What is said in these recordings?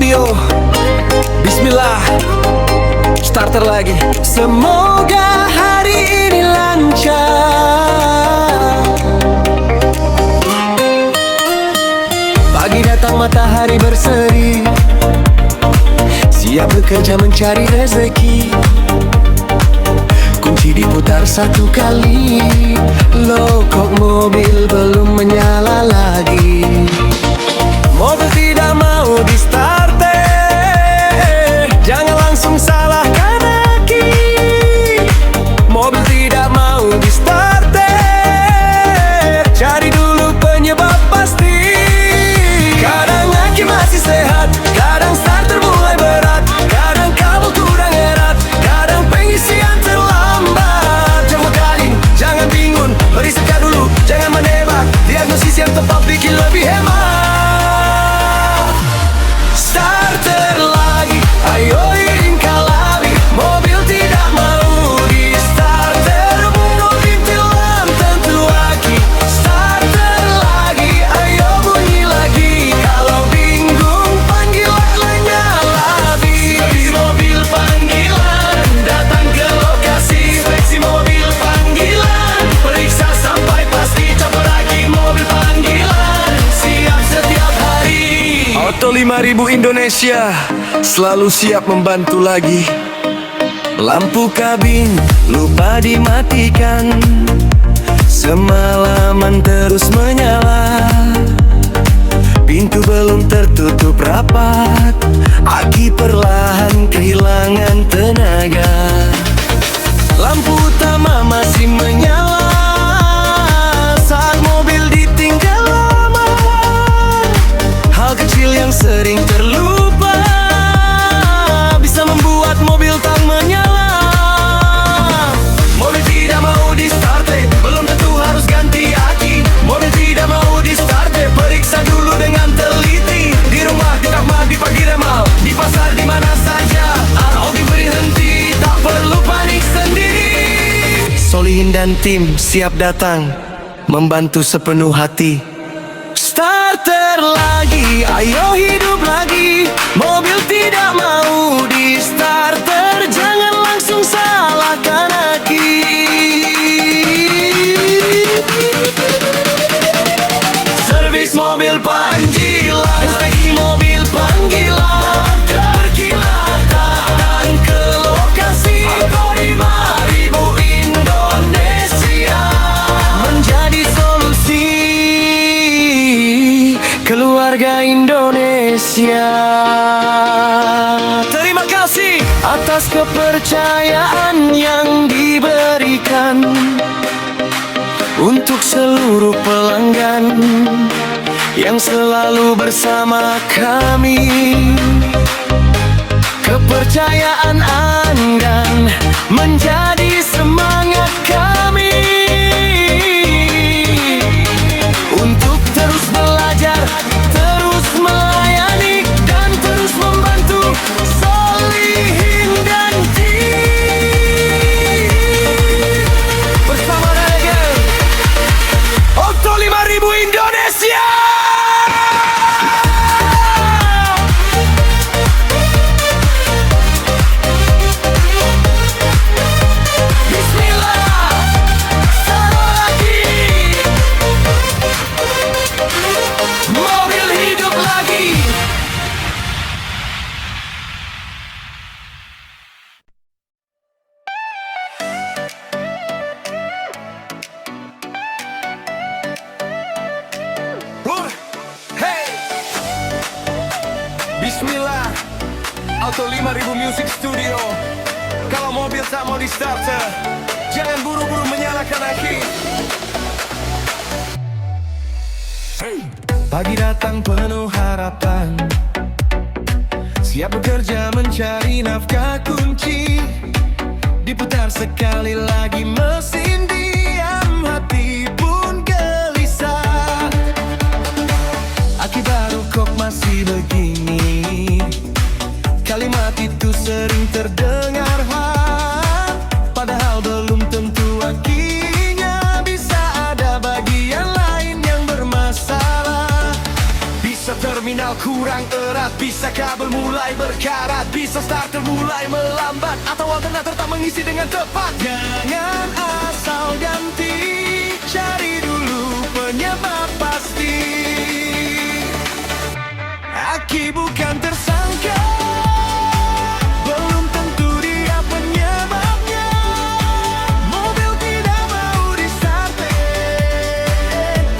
Studio. Bismillah, starter lagi. Semoga hari ini lancar. Pagi datang matahari berseri, siap bekerja mencari rezeki. Kunci diputar satu kali, loh kok mobil belum menyala lagi. Mobil tidak mau di starter, jangan langsung salahkan aki. Mobil tidak mau di starter, cari dulu penyebab pasti. Kadang aki masih sehat, kadang starter mulai berat, kadang kabel kurang erat, kadang pengisian terlambat. Jangan kali, jangan bingung, risetkan dulu, jangan menebak. Diagnosis yang tepat bikin lebih hemat. Starter lagi, ayo iringkan lagi. Mobil tidak mau di starter, mundur bintilan tentu aki. Starter lagi, ayo bunyi lagi. Kalau bingung panggil lainnya lagi. Inspeksi mobil panggilan, datang ke lokasi. Inspeksi mobil panggilan, periksa sampai pasti. Coba lagi mobil panggilan, siap setiap hari. Auto 5000 Indonesia selalu siap membantu lagi. Lampu kabin lupa dimatikan, semalaman terus menyala. Pintu belum tertutup rapat, aki perlahan kehilangan tenaga. Lampu utama masih menyala saat mobil ditinggal lama. Hal kecil yang sering terlupa bisa membuat mobil tak menyala. Mobil tidak mau di starter, belum tentu harus ganti aki. Mobil tidak mau di starter, periksa dulu dengan teliti. Di rumah, di kamar, di pagi remal, di pasar, di mana saja. Atau diberi henti, tak perlu panik sendiri. Solihin dan tim siap datang membantu sepenuh hati. Starter lagi, ayo hidup lagi. Mobil tidak mau di starter, jangan langsung salahkan aki. Servis mobil panggilan, inspeksi mobil panggilan, terkilat datang ke lokasi. Auto 5000 Indonesia menjadi solusi keluarga Indonesia. Terima kasih atas kepercayaan yang diberikan untuk seluruh pelanggan yang selalu bersama kami. Kepercayaan Anda menjadi semangat kami untuk terus belajar, terus melayani, dan terus membantu. Solihin dan tim bersama Reggae Auto 5000 Indonesia. Bismillah, taruh lagi. Mobil hidup lagi. Hey, Bismillah, Auto 5000 Music Studio. Kalau mobil tak mau di starter, jangan buru-buru menyalakan aki. Pagi datang penuh harapan, siap bekerja mencari nafkah kunci. Diputar sekali lagi mesin diam, hati pun gelisah. Aki baru kok masih begini, kalimat itu sering terdengar hal, padahal belum tentu akinya. Bisa ada bagian lain yang bermasalah. Bisa terminal kurang erat, bisa kabel mulai berkarat, bisa starter mulai melambat, atau alternator tak mengisi dengan tepat. Jangan asal ganti, cari dulu penyebab pasti. Aki bukan tersangka, belum tentu dia penyebabnya. Mobil tidak mau di-starter,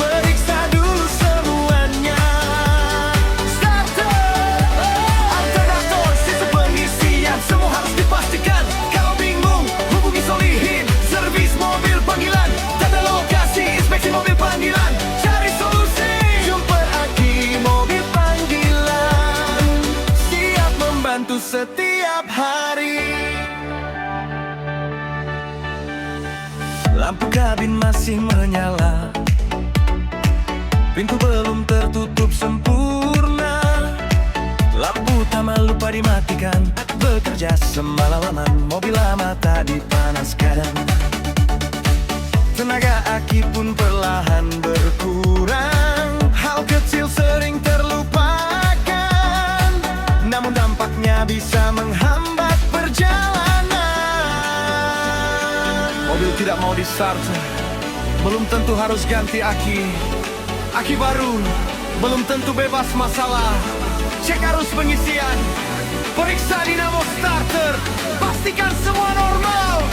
periksa dulu semuanya. Starter, alternator, sistem pengisian, semua harus dipastikan. Kalau bingung, hubungi Solihin, servis mobil panggilan, tata lokasi, inspeksi mobil panggilan. Cari solusi, jumpa Aki mobil panggilan, siap membantu setiap hari. Lampu kabin masih menyala, pintu belum tertutup sempurna, lampu tak lupa dimatikan, bekerja semalaman, mobil lama tak dipanaskan. Tenaga aki pun perlahan berkurang, hal kecil sering terlupakan, namun dampaknya bisa menghambat perjalanan. Mobil tidak mau di-starter, belum tentu harus ganti aki. Aki baru, belum tentu bebas masalah. Cek arus pengisian, periksa dinamo starter, pastikan semua normal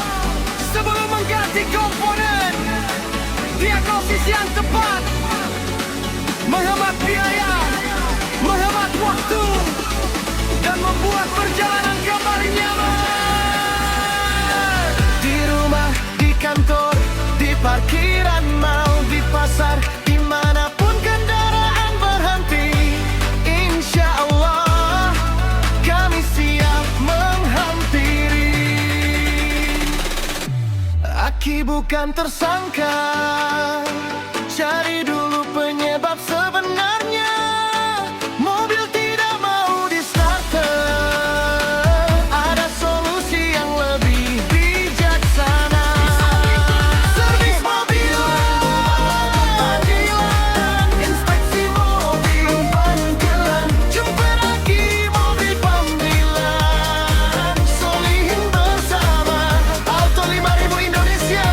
sebelum mengganti komponen. Diagnosis yang tepat, menghemat biaya, menghemat waktu, dan membuat perjalanan kembali nyaman. Di rumah, di kantor, di parkiran mal, di pasar, dimanapun kendaraan berhenti, insya Allah kami siap menghampiri. Aki bukan tersangka, cari dulu penyebab sebenarnya. Mobil tidak mau di-starter, ada solusi yang lebih bijaksana. Servis mobil panggilan, inspeksi mobil panggilan, jumpa lagi mobil panggilan. Solihin bersama Auto 5000 Indonesia,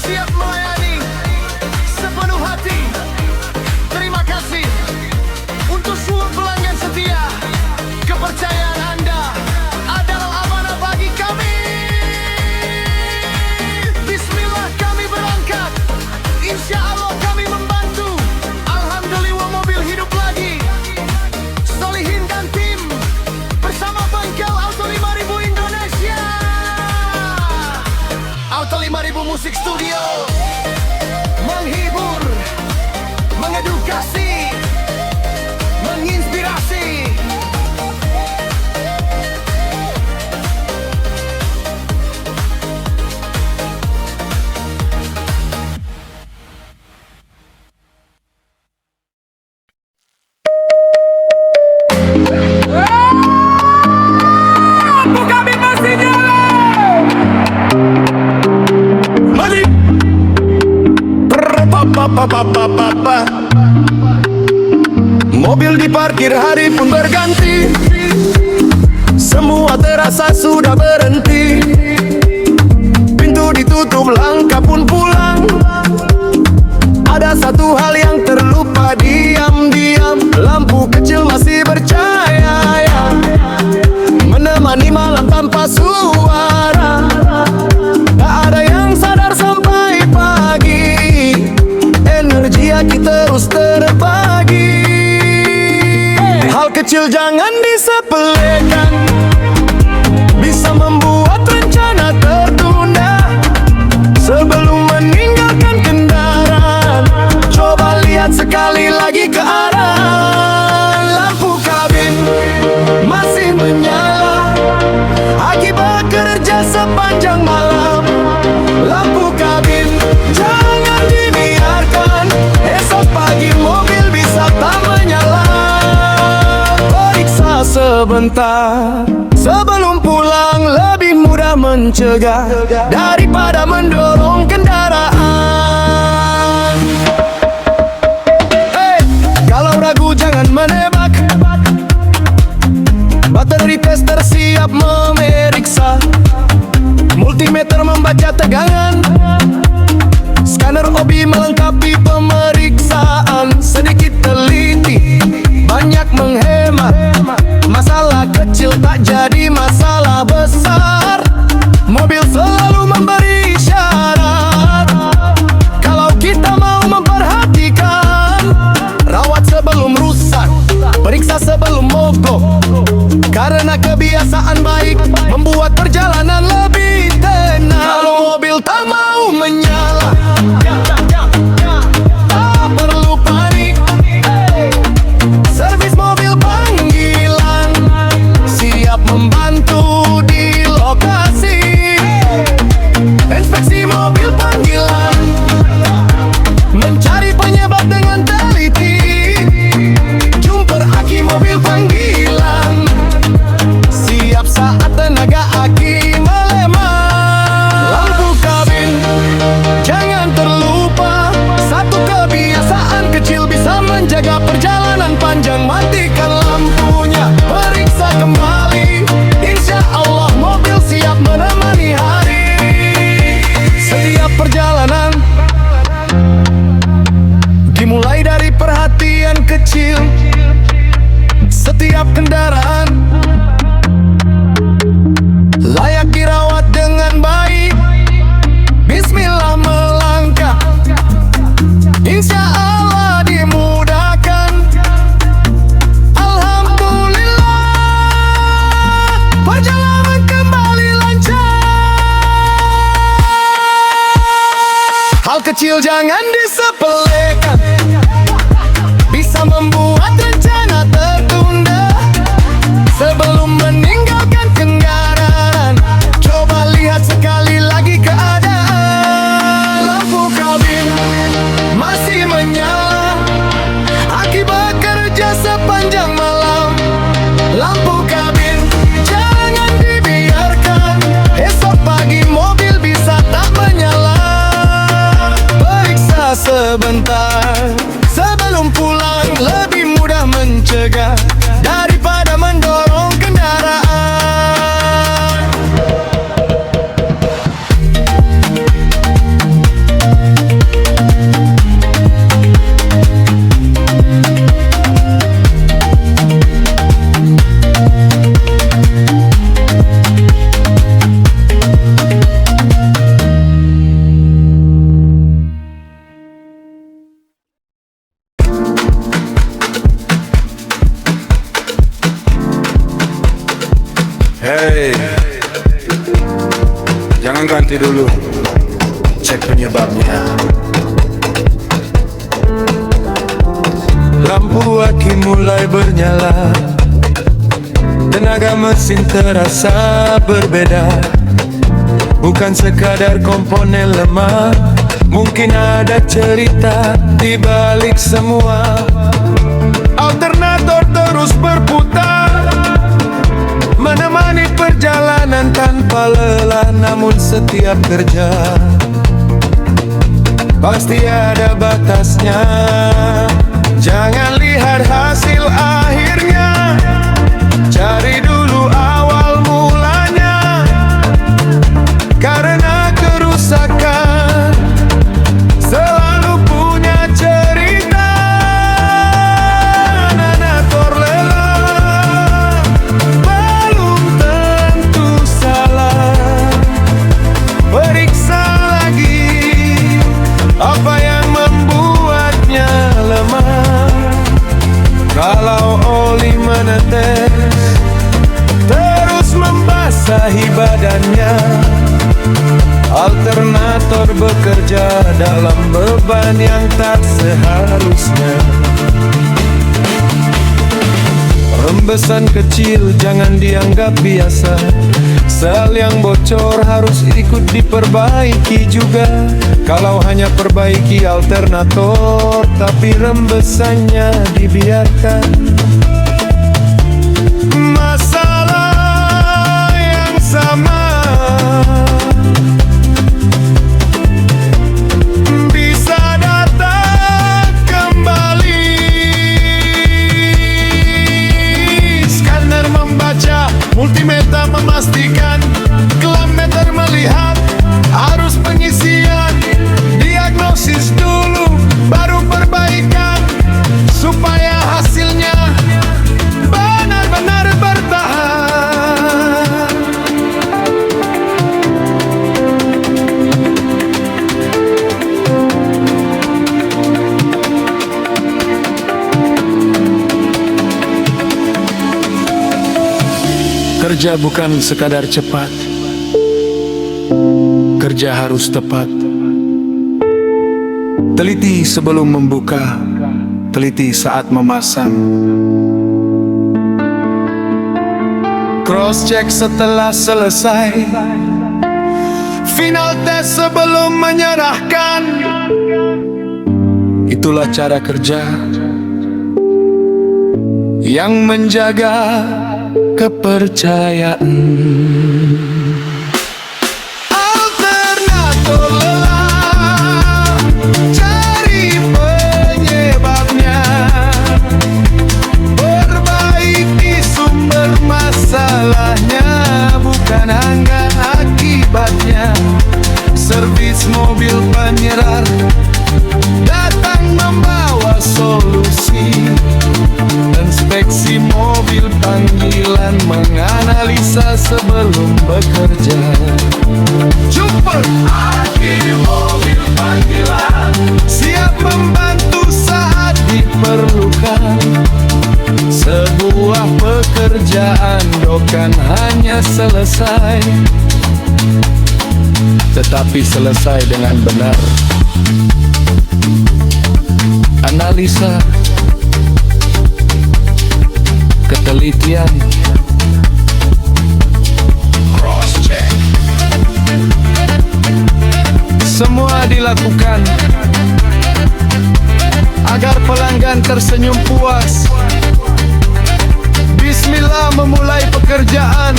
siap melayani sepenuh hati. Terima kasih untuk seluruh pelanggan setia. Kepercayaan Anda adalah amanah bagi kami. Bismillah kami berangkat, insya Allah kami membantu. Alhamdulillah mobil hidup lagi. Solihin dan tim bersama bengkel Auto 5000 Indonesia. Auto 5000 Musik Studio, menghibur, mengedukasi, menginspirasi. Mari. Mobil diparkir, hari pun berganti, semua terasa sudah berhenti. Pintu ditutup, langkah pun pulang. Ada satu hal yang terlupa diam-diam, lampu kecil masih bercahaya, menemani malam tanpa suara. Tak ada yang sadar sampai pagi, energi aki terus terbagi. Hal kecil jangan disepelekan, bisa membuat rencana tertunda. Sebelum meninggalkan kendaraan, coba lihat sekali lagi ke arah. Lampu kabin masih menyala, aki bekerja sepanjang malam. Lampu kabin jangan dibiarkan, esok pagi mobil bisa tak menyala. Periksa sebentar sebelum pulang, lebih mudah mencegah daripada mendorong kendaraan. Kalau ragu jangan menebak, Speedometer siap memeriksa, multimeter membaca tegangan, scanner OBI melengkapi pemeriksaan. Sedikit teliti, banyak menghemat. Masalah kecil tak jadi masalah besar. Mobil selalu memberi syarat. Kalau kita mau memperhatikan, rawat sebelum rusak, periksa sebelum mogok. Karena kebiasaan baik membuat perjalanan lebih tenang. Kalau mobil tak mau menyala, tak perlu panik. Servis mobil panggilan siap membantu di lokasi. Inspeksi mobil panggilan, mencari penyebab dengan teliti. Jumper aki mobil panggilan, siap saat tenaga aki melemah. Lampu kabin jangan terlupa, satu kebiasaan kecil bisa menjaga perjalanan panjang. Matikan lampunya, periksa kembali, insya Allah mobil siap menemani hari. Setiap perjalanan dimulai dari perhatian kecil. Setiap kendaraan layak dirawat dengan baik. Bismillah melangkah, insya Allah dimudahkan. Alhamdulillah, perjalanan kembali lancar. Hal kecil jangan disepelekan, bisa membuat rencana tertunda. Sebelum meninggalkan kendaraan, coba lihat sekali lagi keadaan. Lampu kabin masih menyala, aki bekerja sepanjang malam. Lampu kabin jangan dibiarkan, esok pagi mobil bisa tak menyala. Periksa sebentar sebelum pulang, lebih mudah mencegah daripada mendorong kendaraan. Hey, jangan ganti dulu, cek penyebabnya. Lampu aki mulai bernyala, tenaga mesin terasa berbeda. Bukan sekadar komponen lemah, mungkin ada cerita di balik semua. Alternator terus berputar, menemani perjalanan tanpa lelah. Namun setiap kerja pasti ada batasnya. Jangan lihat hasil akhirnya, cari dulu awal mulanya. Karena kerusakan selalu punya cerita. Alternator lelah belum tentu salah. Periksa lagi apa yang membuatnya lemah. Kalau oli menetes terus membasahi badannya, alternator bekerja dalam beban yang tak seharusnya. Rembesan kecil jangan dianggap biasa, sel yang bocor harus ikut diperbaiki juga. Kalau hanya perbaiki alternator tapi rembesannya dibiarkan, masalah yang sama bisa datang kembali. Scanner membaca, multimeter memastikan kilometer melihat arus pengisian, diagnosis dulu baru perbaikan supaya hasilnya benar-benar bertahan. Kerja bukan sekadar cepat, kerja harus tepat. Teliti sebelum membuka, teliti saat memasang. Cross check setelah selesai, final test sebelum menyerahkan. Itulah cara kerja yang menjaga kepercayaan. Alternator lelah, cari penyebabnya, perbaiki sumber masalahnya, bukan hanya akibatnya. Servis mobil penyerah datang membawa solusi. Inspeksi mobil panggilan menganalisa sebelum bekerja. Super akhir mobil panggilan siap membantu saat diperlukan. Sebuah pekerjaan bukan hanya selesai, tetapi selesai dengan benar. Analisa, ketelitian, cross check, semua dilakukan agar pelanggan tersenyum puas. Bismillah memulai pekerjaan,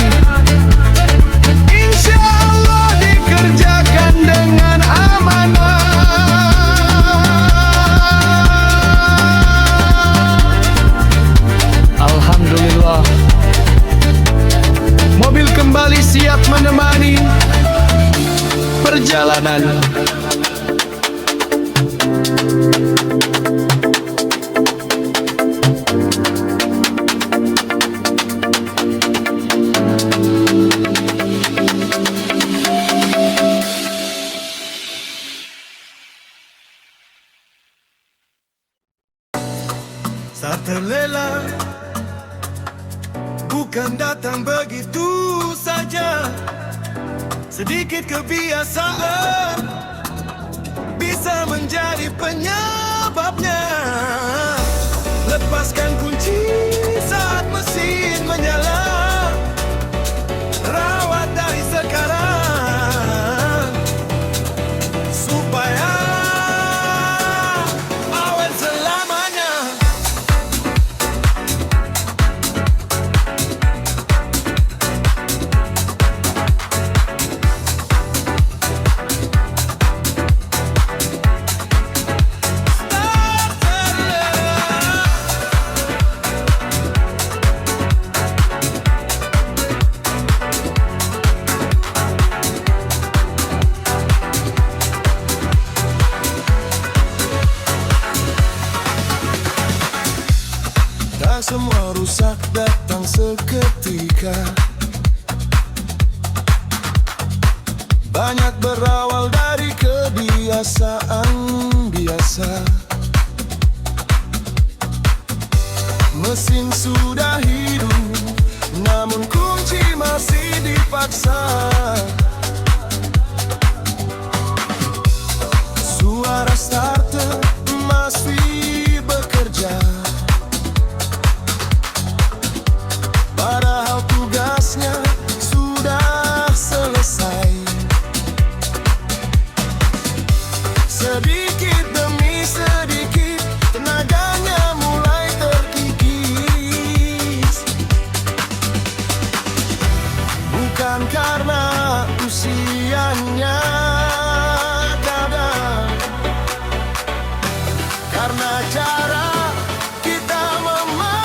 insya Allah dikerjakan dengan amanah. Alhamdulillah, mobil kembali siap menemani perjalanan. Saat terlelap bukan datang begitu saja. Sedikit kebiasaan bisa menjadi penyebabnya. Lepaskan kunci saat mesin menyala. Rawat dari sekarang supaya awet selamanya. Tak semua rusak datang seketika. Banyak berawal dari kebiasaan biasa. Mesin sudah hidup, namun kunci masih dipaksa. Suara starter masih bekerja, padahal tugasnya sudah selesai. Sedikit demi sedikit tenaganya mulai terkikis. Bukan karena usianya dadah, karena cara kita memakainya.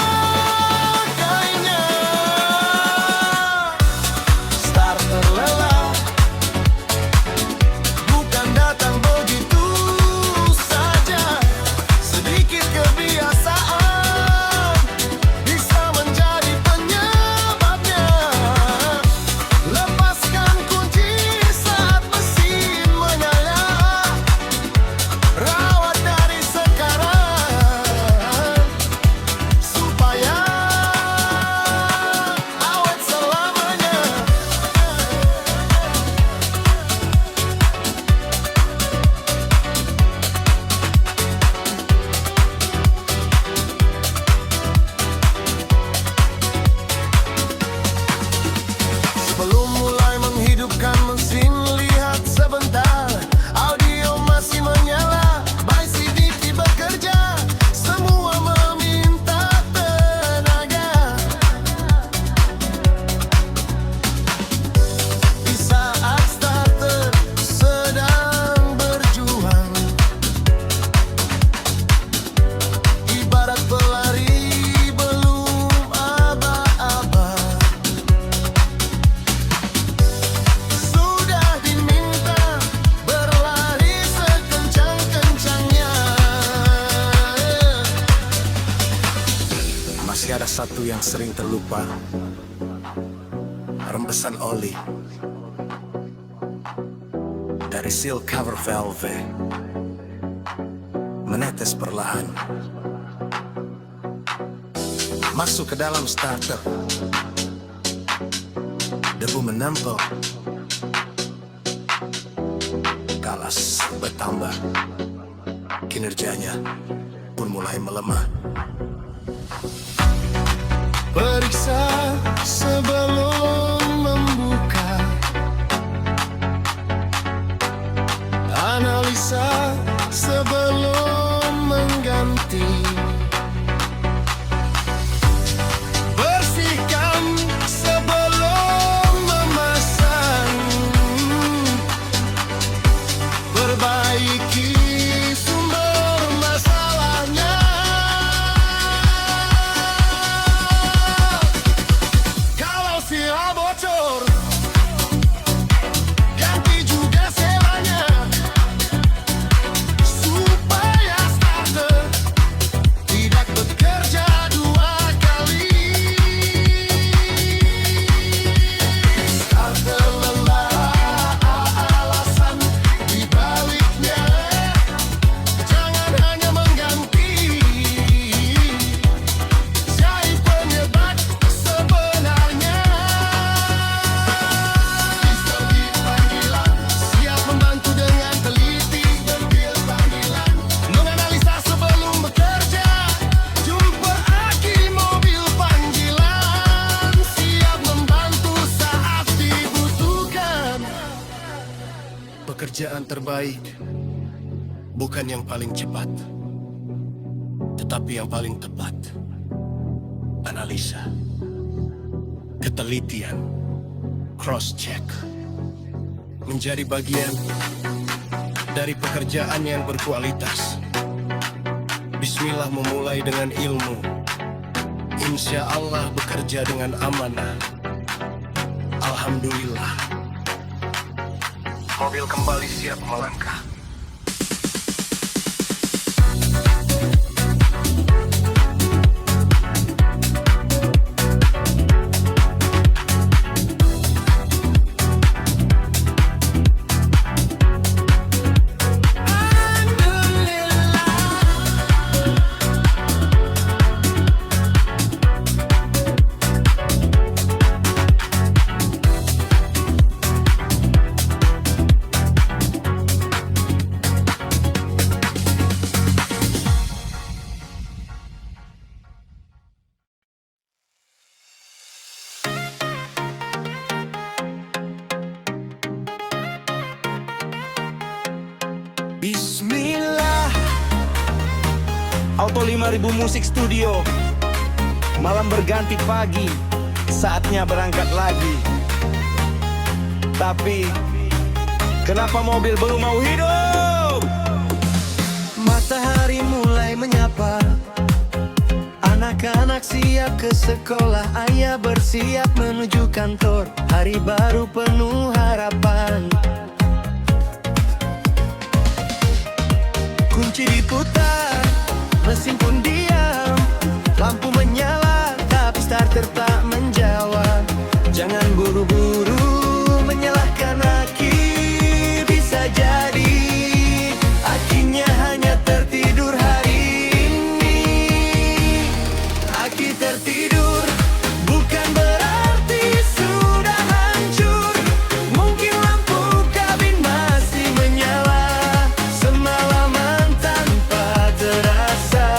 satu yang sering terlupa, rembesan oli dari seal cover valve menetes perlahan masuk ke dalam starter. Debu menempel, kalas bertambah, kinerjanya pun mulai melemah. Periksa sebelum membuka, analisa sebelum mengganti, bersihkan sebelum memasang, perbaiki sumber masalahnya. Kalau seal bocor, ganti juga selanya, supaya starter tidak bekerja dua kali. Starter lelah, alasan dibaliknya, jangan hanya mengganti, cari penyebab sebenarnya. Strategi panggilan, siap membantu dengan teliti. Berbil panggilan, menganalisa sebelum bekerja. Jumpa aki mobil panggilan, siap membantu saat dibutuhkan. Pekerjaan terbaik bukan yang paling cepat, tetapi yang paling tepat. Analisa, ketelitian, cross-check menjadi bagian dari pekerjaan yang berkualitas. Bismillah memulai dengan ilmu, insya Allah bekerja dengan amanah. Alhamdulillah, mobil kembali siap melangkah. Bismillah, Auto 5000 Musik Studio. Malam berganti pagi, saatnya berangkat lagi. Tapi kenapa mobil belum mau hidup? Matahari mulai menyapa, anak-anak siap ke sekolah, ayah bersiap menuju kantor. Hari baru penuh harapan. Kunci diputar, mesin pun diam, lampu menyala, tapi starter tak menjawab. Jangan buru-buru menyalahkan aki, bisa jadi akinya hanya tertidur hari ini. Aki tertidur bukan berarti sudah hancur, mungkin lampu kabin masih menyala semalaman tanpa terasa.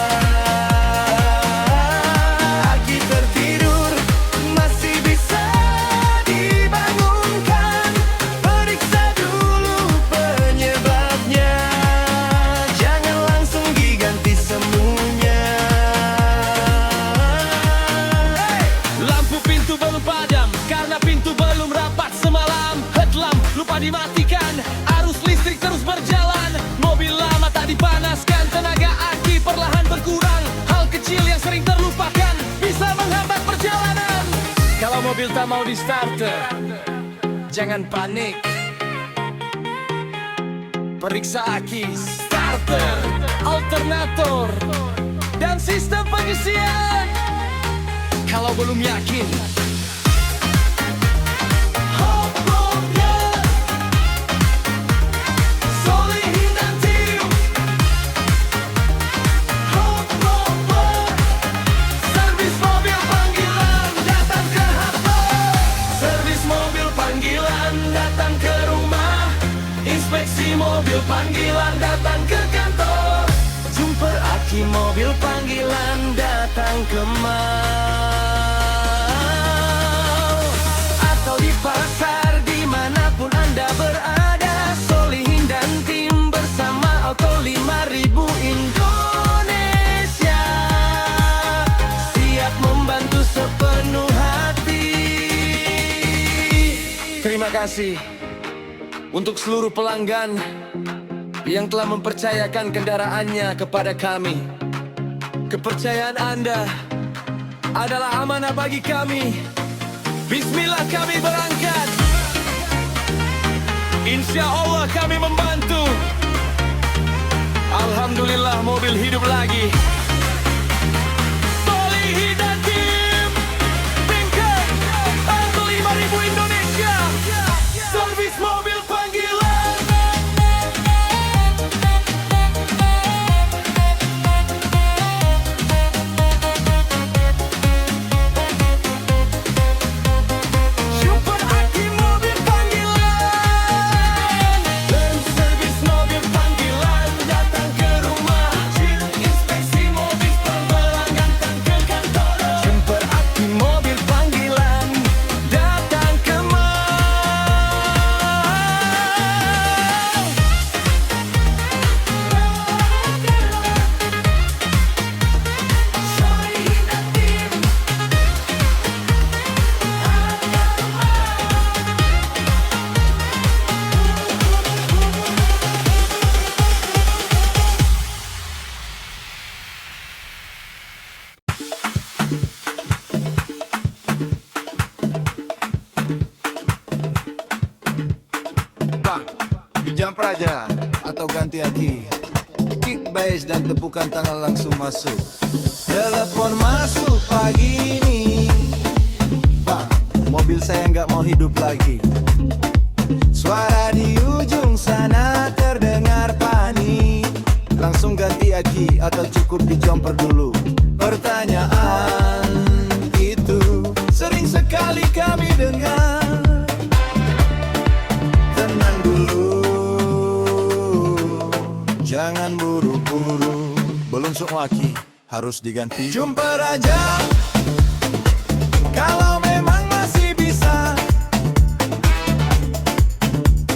Aki tertidur masih bisa dibangunkan, periksa dulu penyebabnya, jangan langsung diganti semuanya. Lampu pintu belum padam karena pintu belum rapat semalam. Headlamp lupa dimatikan, arus listrik terus berjalan. Mobil lama tak dipanaskan, tenaga aki perlahan berkurang. Hal kecil yang sering terlupakan bisa menghambat perjalanan. Kalau mobil tak mau di starter, jangan panik. Periksa aki, starter, alternator, dan sistem pengisian. kalau belum yakin. Solihin dan tim Hot Rover, servis mobil panggilan datang ke hafal. Servis mobil panggilan datang ke rumah, inspeksi mobil panggilan datang ke kantor. Jumper aki mobil panggilan datang ke mall atau di pasar dimanapun Anda berada. Solihin dan tim bersama Auto 5000 Indonesia siap membantu sepenuh hati. Terima kasih untuk seluruh pelanggan yang telah mempercayakan kendaraannya kepada kami. Kepercayaan Anda adalah amanah bagi kami. Bismillah kami berangkat. Insya Allah kami membantu. Alhamdulillah mobil hidup lagi. Solihin dan tim Bingkai Auto 5000 Indonesia, servis mobil panggilan. Jumper aki mobil panggilan Dan servis mobil panggilan datang ke rumah, inspeksi mobil panggilan datang ke kantor. Jumper aki mobil panggilan datang ke mall. Solihin dan tim Bang, jumper aja atau ganti aki. Kick bass dan tepukan tangan langsung masuk. Telepon masuk pagi ini. Bang, mobil saya nggak mau hidup lagi. Suara di ujung sana terdengar panik. Langsung ganti aki atau cukup di jumper dulu? Pertanyaan itu sering sekali kami dengar. Tenang dulu, jangan buru-buru. Belum semua aki harus diganti. Jumper aja kalau memang masih bisa.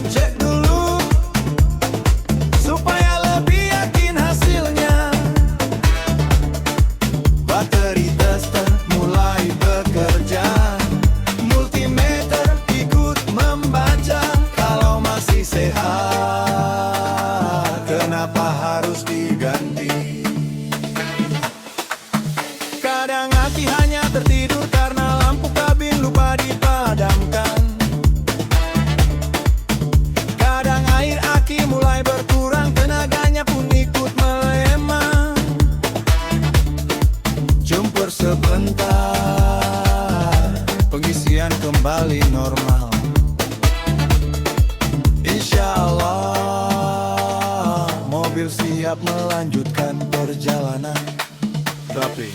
Cek dulu supaya lebih yakin hasilnya. Bateri tester mulai bekerja, multimeter ikut membaca. Kalau masih sehat, kenapa harus diganti? Kadang aki hanya tertidur karena lampu kabin lupa dipadamkan. Kadang air aki mulai berkurang, tenaganya pun ikut melemah. Jumper sebentar, pengisian kembali normal. Insya Allah mobil siap melanjutkan perjalanan. Tapi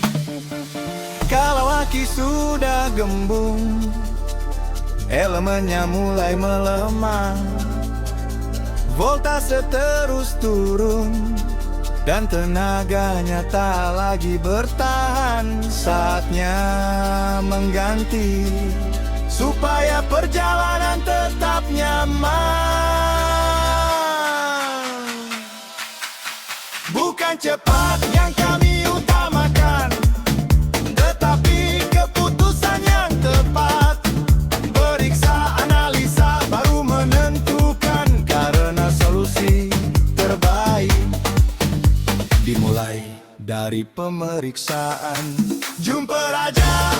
kalau aki sudah gembung, elemennya mulai melemah, voltase terus turun, dan tenaganya tak lagi bertahan. Saatnya mengganti supaya perjalanan tetap nyaman. Bukan cepat yang kami utamakan, tetapi keputusan yang tepat. Periksa, analisa, baru menentukan, karena solusi terbaik dimulai dari pemeriksaan. Jumper aja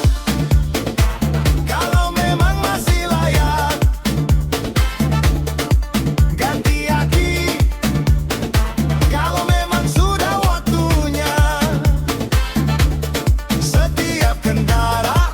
kalau memang masih layak. Ganti aki kalau memang sudah waktunya. Setiap kendaraan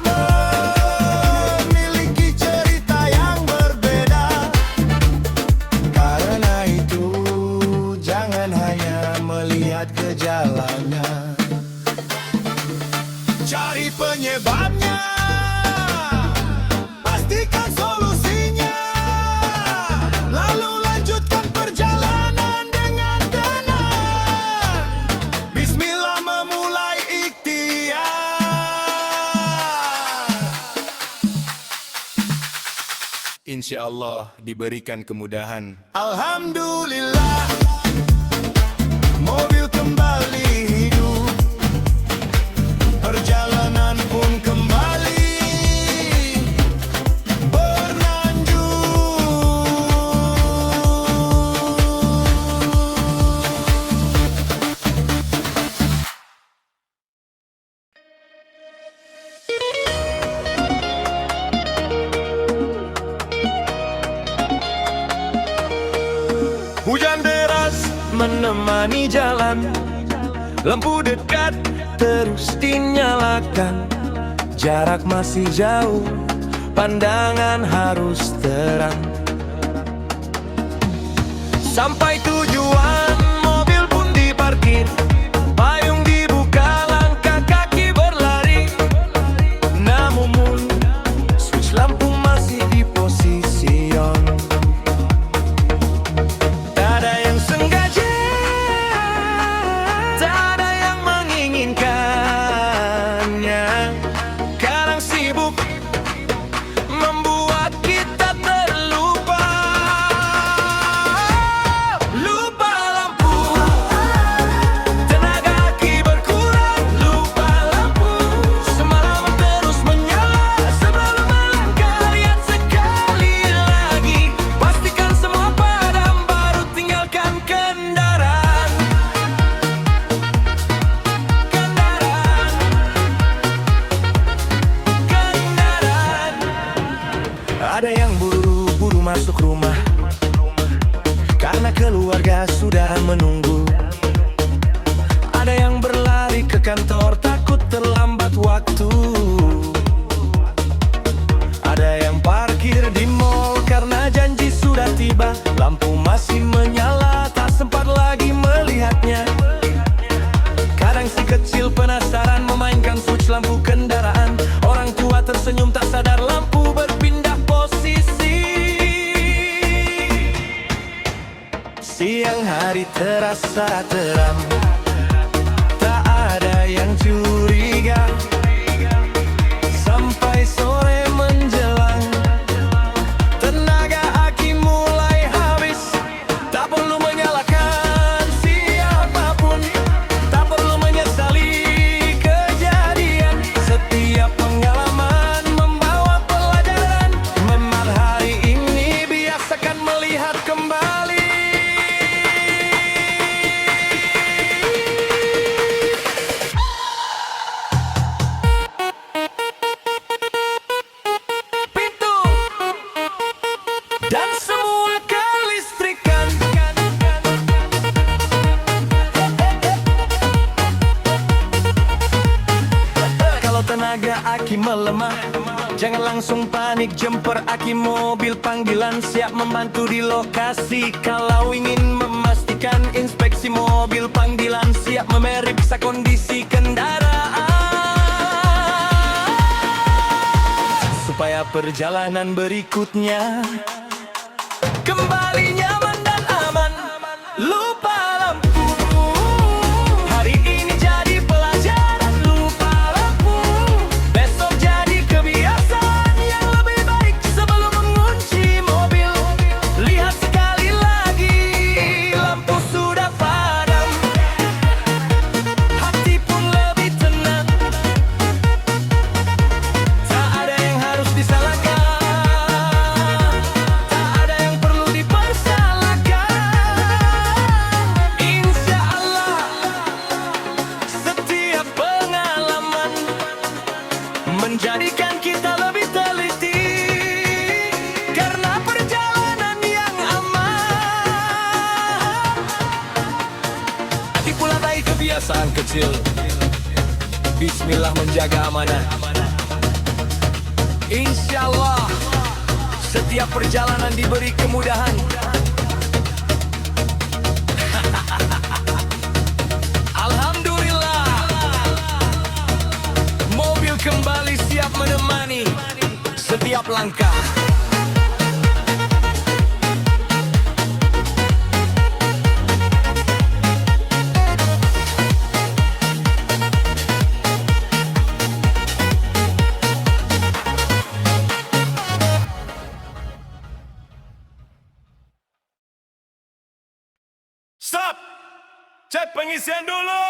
insya Allah diberikan kemudahan. Alhamdulillah, mobil kembali hidup, perjalanan pun kembali Hujan deras menemani jalan, lampu dekat terus dinyalakan. Jarak masih jauh, pandangan harus terang. Sampai tujuan, mobil pun diparkir, payung dibuka, langkah kaki berlari. Namun, switch lampu masih di posisi on. Tak ada yang sengaja, tak ada yang menginginkannya. Kadang sibuk membuat kita terlupa. Lupa lampu, tenaga aki berkurang. Lupa lampu, semalaman terus menyala. Sebelum melangkah, lihat sekali lagi. Pastikan semua padam, baru tinggalkan kendaraan. Ada yang buru-buru masuk rumah karena keluarga sudah menunggu. Ada yang berlari ke kantor takut terlambat waktu. Ada yang parkir di mall karena janji sudah tiba. Lampu masih menyala, tak sempat lagi melihatnya. Kadang si kecil penasaran memainkan switch lampu kendaraan. Orang tua tersenyum tak sadar lampu berpindah posisi. Siang hari terasa terang, tak ada yang curiga. Sampai sore menjelang, tenaga aki mulai habis. Tak perlu menyalahkan siapapun, tak perlu menyesali kejadian. Setiap pengalaman membawa pelajaran. Memang hari ini biasakan melihat kembali. Pintu dan semua kelistrikan. Kalau tenaga aki melemah, jangan langsung panik. Jumper aki mobil panggilan siap membantu di lokasi. Kalau ingin memastikan, inspeksi mobil panggilan siap memeriksa kondisi kendaraan supaya perjalanan berikutnya kembali nyaman dan aman. Lupa lampu, hari ini jadi pelajaran. Lupa lampu, besok jadi kebiasaan yang lebih baik. Sebelum mengunci mobil, lihat sekali lagi. Lampu sudah padam, hati pun lebih tenang. Tak ada yang harus disalahkan, tak ada yang perlu dipersalahkan. Insya Allah, setiap pengalaman menjadikan kita lebih teliti. Karena perjalanan yang aman. Dipulatai kebiasaan kecil, bismillah menjaga amanah. Insya Allah, setiap perjalanan diberi kemudahan. Alhamdulillah, mobil kembali siap menemani setiap langkah. Cek pengisian dulu.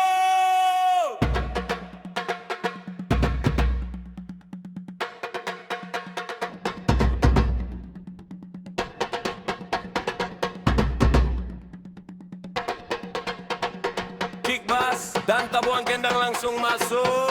Kick bass dan tabuhan kendang langsung masuk.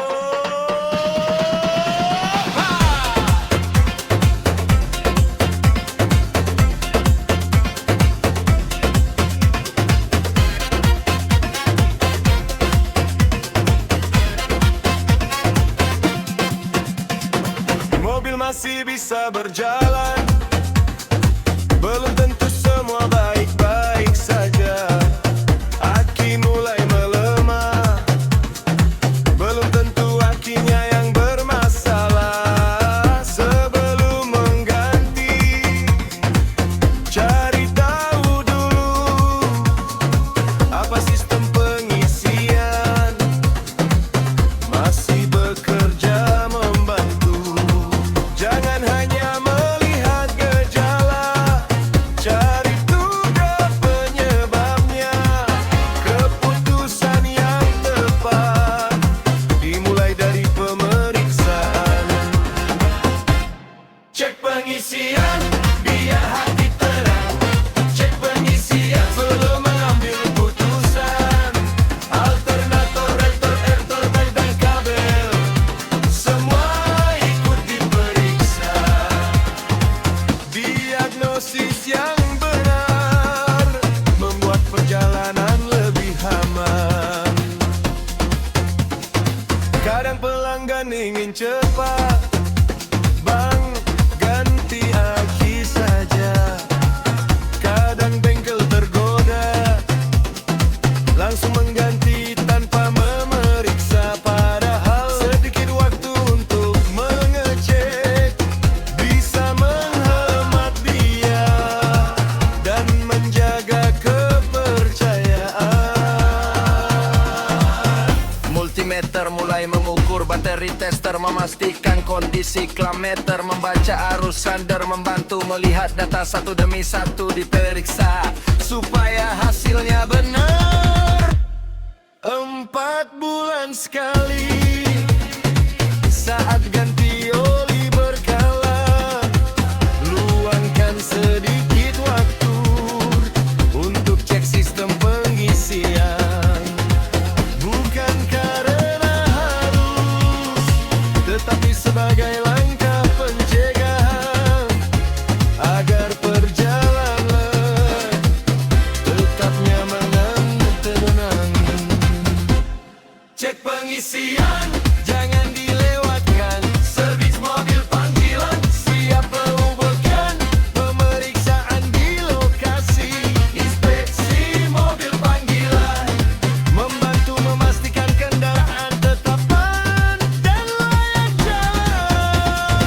Mobil masih bisa berjalan, belum tentu semua baik-baik saja. Aki mulai melemah, belum tentu akinya yang bermasalah. Sebelum mengganti, cari tahu dulu apa sistem pengisian masih bekerja membantu. Jangan hanya melihat gejala, cari juga penyebabnya. Keputusan yang tepat dimulai dari pemeriksaan. Cek pengisian biar hati tenang. Cek pengisian sebelum mengambil putusan. Alternator, rektor, ertor, dan kabel semua ikut diperiksa. Diagnosis yang benar membuat perjalanan lebih aman. Kadang pelanggan ingin cepat, bang, ganti aki saja. Kadang bengkel tergoda, langsung mengganti tanpa memeriksa. Padahal sedikit waktu untuk mengecek bisa menghemat biaya dan menjaga kepercayaan. Multimeter mulai mengukur, bateri tester memastikan kondisi klameter, membaca arus sander, membantu melihat data satu demi satu diperiksa supaya hasilnya benar. 4 bulan sekali saat ganti oli berkala, luangkan sedikit waktu untuk cek sistem pengisian. Bukan karena harus, tetapi sebagai langkah pencegahan agar perjalanan tetap nyaman dan tenang. Cek pengisian jangan dilewatkan. Servis mobil panggilan siap menghubungkan. Pemeriksaan di lokasi, inspeksi mobil panggilan, membantu memastikan kendaraan tetap aman dan layak jalan.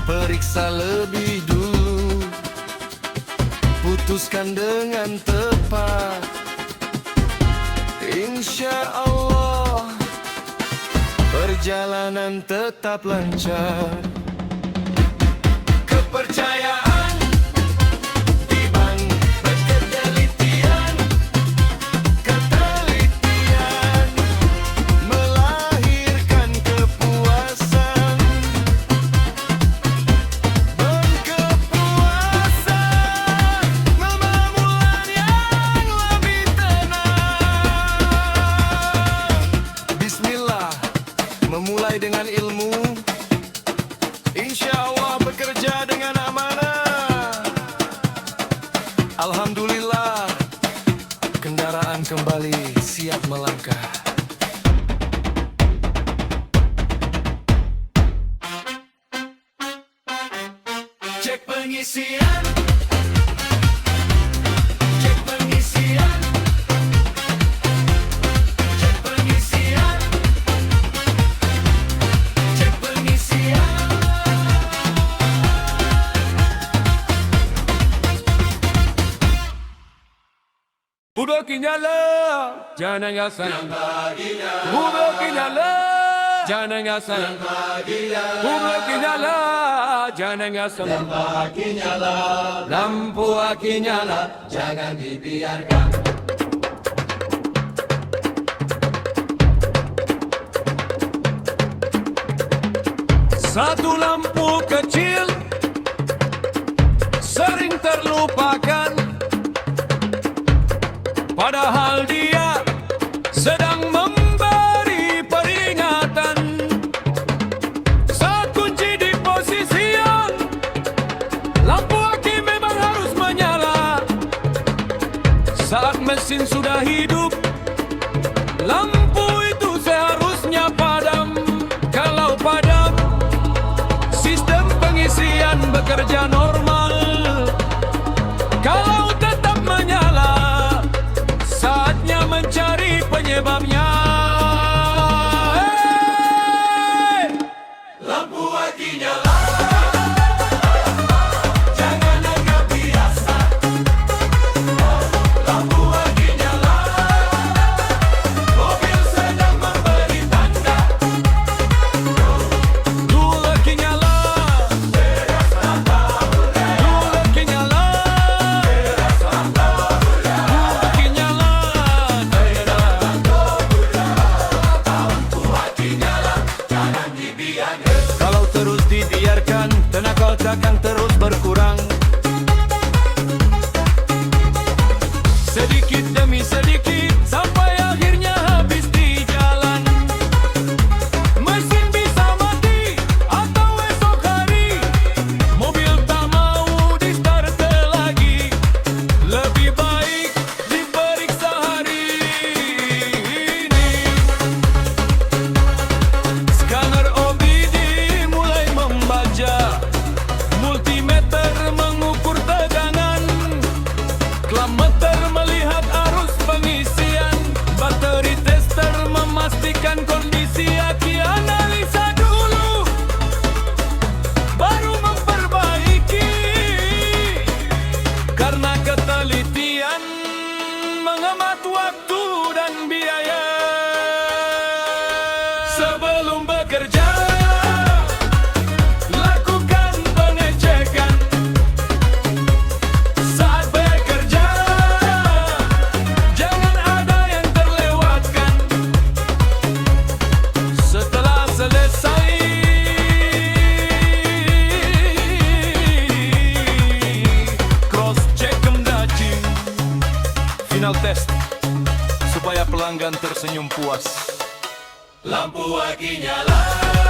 Periksa lebih dulu, putuskan dengan tepat. Insya Allah perjalanan tetap lancar. Kepercayaan di bank berketelitian. Ketelitian melahirkan kepuasan. Bank kepuasan membuat yang lebih tenang. Bismillah, memulai dengan ilmu, insya Allah bekerja dengan amanah. Alhamdulillah, kendaraan kembali siap melangkah. Cek pengisian. Cek pengisian. Cek pengisian. Cek pengisian. Udah kinyala, jangan ngasan. Udah kinyala, jangan ngasan. Udah kinyala, jangan ngasal. Lampu aki nyala, jangan dibiarkan. Satu lampu kecil sering terlupakan, padahal dia sedang memberi peringatan. Saat kunci di posisi yang, lampu aki memang harus menyala. Saat mesin sudah hidup, lampu itu seharusnya padam. Kalau padam, sistem pengisian bekerja normal. Kalau tetap menyala, saatnya mencari penyebabnya. Hey! Lampu aki nyala, jangan anggap biasa. Lampu aki nyala, mobil sedang memberi tanda. Dulu aki nyala, dulu aki nyala, dulu aki nyala. Kalau terus dibiarkan, tenaga takkan terus berkurang. Sedikit demi sedikit, sampai akhirnya habis di jalan. Mesin bisa mati, atau esok hari mobil tak mau di start lagi. Lebih baik diperiksa hari ini. Scanner OBD mulai membaca, multimeter mengukur tegangan, klameter melihat arus pengisian, bateri tester memastikan kondisi aki. Analisa dulu, baru memperbaiki, karena ketelitian menghemat waktu dan biaya. Sebelum bekerja, lakukan pengecekan. Saat bekerja, jangan ada yang terlewatkan. Setelah selesai, cross check kembali. Final test supaya pelanggan tersenyum puas. Lampu aki nyala,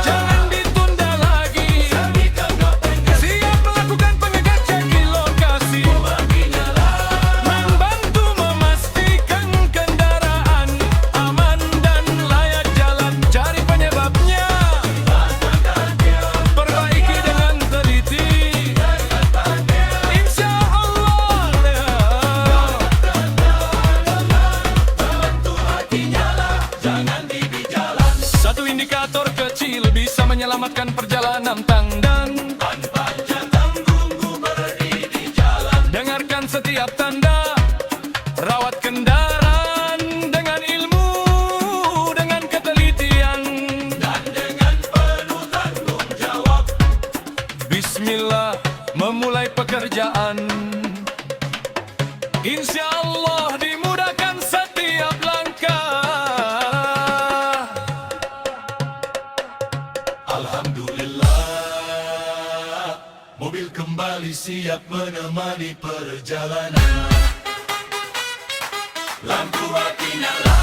jangan ditunda lagi. Siap melakukan pengecekan di lokasi. Membantu memastikan kendaraan aman dan layak jalan. Cari penyebabnya, perbaiki dengan teliti. Insya Allah. Lampu aki nyala, jangan dibiarkan. Satu indikator kecil bisa menyelamatkan perjalanan tandan. Tanpa tanggung berdiri di jalan. Dengarkan setiap tanda, rawat kendaraan dengan ilmu, dengan ketelitian, dan dengan penuh tanggung jawab. Bismillah, memulai pekerjaan. Insya Allah dimudahkan setiap langkah. Alhamdulillah, mobil kembali siap menemani perjalanan. Lampu aki nyala,